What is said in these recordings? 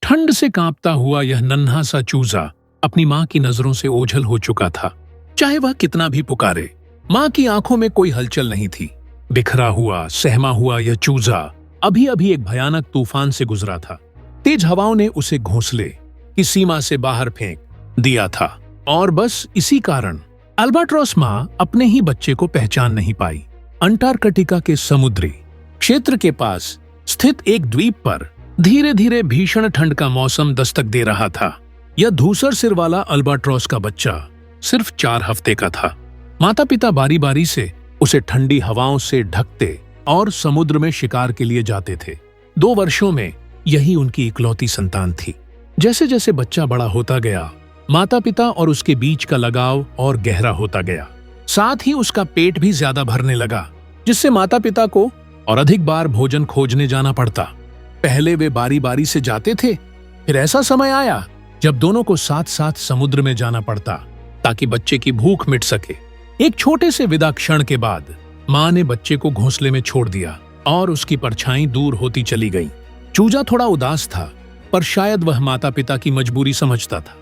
ठंड से कांपता हुआ यह नन्हा सा चूजा अपनी माँ की नजरों से ओझल हो चुका था। चाहे वह कितना भी पुकारे, माँ की आंखों में कोई हलचल नहीं थी। बिखरा हुआ, सहमा हुआ यह चूजा अभी अभी एक भयानक तूफान से गुजरा था। तेज हवाओं ने उसे घोंसले की सीमा से बाहर फेंक दिया था और बस इसी कारण अल्बाट्रॉस माँ अपने ही बच्चे को पहचान नहीं पाई। अंटार्कटिका के समुद्री क्षेत्र के पास स्थित एक द्वीप पर धीरे धीरे भीषण ठंड का मौसम दस्तक दे रहा था। यह धूसर सिर वाला अल्बाट्रॉस का बच्चा सिर्फ 4 हफ्ते का था। माता पिता बारी बारी से उसे ठंडी हवाओं से ढकते और समुद्र में शिकार के लिए जाते थे। 2 वर्षों में यही उनकी इकलौती संतान थी। जैसे जैसे बच्चा बड़ा होता गया, माता पिता और उसके बीच का लगाव और गहरा होता गया। साथ ही उसका पेट भी ज्यादा भरने लगा, जिससे माता पिता को और अधिक बार भोजन खोजने जाना पड़ता। पहले वे बारी बारी से जाते थे, फिर ऐसा समय आया जब दोनों को साथ साथ समुद्र में जाना पड़ता ताकि बच्चे की भूख मिट सके। एक छोटे से विदा क्षण के बाद माँ ने बच्चे को घोंसले में छोड़ दिया और उसकी परछाई दूर होती चली गई। चूजा थोड़ा उदास था, पर शायद वह माता पिता की मजबूरी समझता था।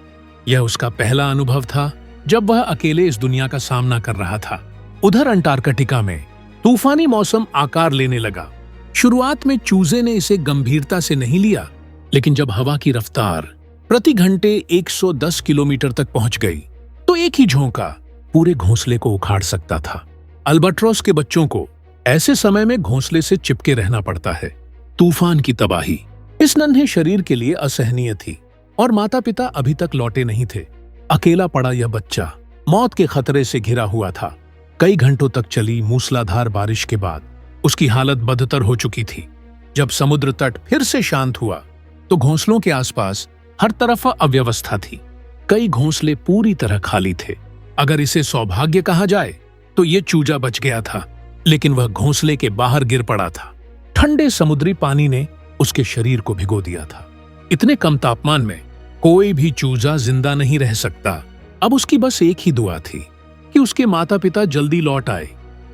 यह उसका पहला अनुभव था जब वह अकेले इस दुनिया का सामना कर रहा था। उधर अंटार्कटिका में तूफानी मौसम आकार लेने लगा। शुरुआत में चूजे ने इसे गंभीरता से नहीं लिया, लेकिन जब हवा की रफ्तार प्रति घंटे 110 किलोमीटर तक पहुंच गई, तो एक ही झोंका पूरे घोंसले को उखाड़ सकता था। अल्बाट्रॉस के बच्चों को ऐसे समय में घोंसले से चिपके रहना पड़ता है। तूफान की तबाही इस नन्हे शरीर के लिए असहनीय थी और माता पिता अभी तक लौटे नहीं थे। अकेला पड़ा यह बच्चा मौत के खतरे से घिरा हुआ था। कई घंटों तक चली मूसलाधार बारिश के बाद उसकी हालत बदतर हो चुकी थी। जब समुद्र तट फिर से शांत हुआ, तो घोंसलों के आसपास हर तरफ अव्यवस्था थी। कई घोंसले पूरी तरह खाली थे। अगर इसे सौभाग्य कहा जाए तो ये चूजा बच गया था, लेकिन वह घोंसले के बाहर गिर पड़ा था। ठंडे समुद्री पानी ने उसके शरीर को भिगो दिया था। इतने कम तापमान में कोई भी चूजा जिंदा नहीं रह सकता। अब उसकी बस एक ही दुआ थी कि उसके माता पिता जल्दी लौट आए।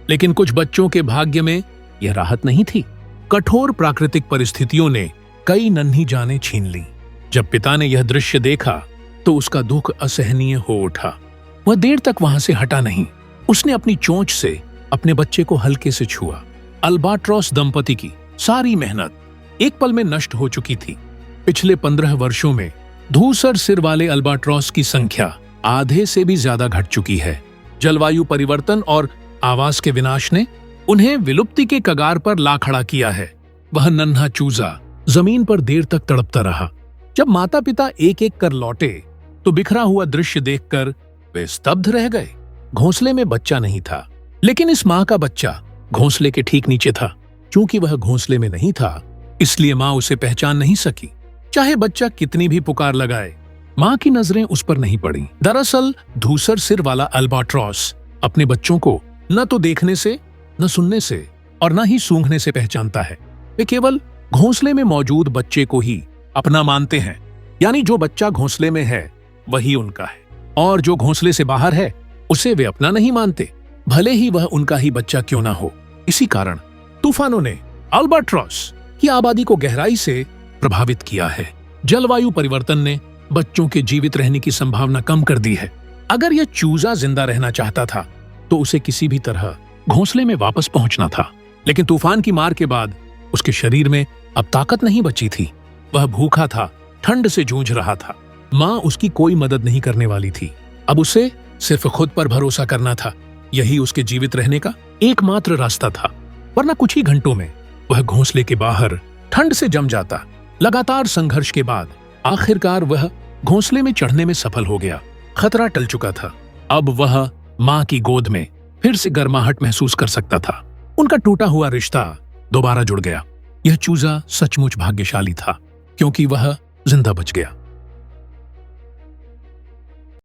लेकिन कुछ बच्चों के भाग्य में यह राहत नहीं थी। कठोर प्राकृतिक परिस्थितियों ने कई नन्ही जानें छीन ली। जब पिता ने यह दृश्य देखा तो उसका दुख असहनीय हो उठा। वह देर तक वहां से हटा नहीं। उसने अपनी चोंच से अपने बच्चे को हल्के से छुआ। अल्बाट्रॉस दंपति की सारी मेहनत एक पल में नष्ट हो चुकी थी। पिछले 15 वर्षों में धूसर सिर वाले अल्बाट्रॉस की संख्या आधे से भी ज्यादा घट चुकी है। जलवायु परिवर्तन और आवास के विनाश ने उन्हें विलुप्ति के कगार पर ला खड़ा किया है। वह नन्हा चूजा जमीन पर देर तक तड़पता रहा। जब माता पिता एक एक कर लौटे, तो बिखरा हुआ दृश्य देखकर वे स्तब्ध रह गए। घोंसले में बच्चा नहीं था, लेकिन इस माँ का बच्चा घोंसले के ठीक नीचे था। क्योंकि वह घोंसले में नहीं था, इसलिए माँ उसे पहचान नहीं सकी। चाहे बच्चा कितनी भी पुकार लगाए, माँ की नजरें उस पर नहीं पड़ी। दरअसल धूसर सिर वाला अल्बाट्रॉस अपने बच्चों को न तो देखने से, न सुनने से और न ही सूंघने से पहचानता है। वे केवल घोंसले में मौजूद बच्चे को ही अपना मानते हैं। यानी जो बच्चा घोंसले में है वही उनका है, और जो घोंसले से बाहर है उसे वे अपना नहीं मानते, भले ही वह उनका ही बच्चा क्यों ना हो। इसी कारण तूफानों ने अल्बाट्रॉस की आबादी को गहराई से प्रभावित किया है। जलवायु परिवर्तन ने बच्चों के जीवित रहने की संभावना कम कर दी है। अगर यह चूजा जिंदा रहना चाहता था तो उसे किसी भी तरह घोंसले में वापस पहुंचना था। लेकिन तूफान की मार के बाद उसके शरीर में अब ताकत नहीं बची थी। वह भूखा था, ठंड से जूझ रहा था। माँ उसकी कोई मदद नहीं करने वाली थी। अब उसे सिर्फ खुद पर भरोसा करना था। यही उसके जीवित रहने का एकमात्र रास्ता था, वरना कुछ ही घंटों में वह घोंसले के बाहर ठंड से जम जाता। लगातार संघर्ष के बाद आखिरकार वह घोंसले में चढ़ने में सफल हो गया। खतरा टल चुका था। अब वह माँ की गोद में फिर से गर्माहट महसूस कर सकता था। उनका टूटा हुआ रिश्ता दोबारा जुड़ गया। यह चूजा सचमुच भाग्यशाली था, क्योंकि वह जिंदा बच गया।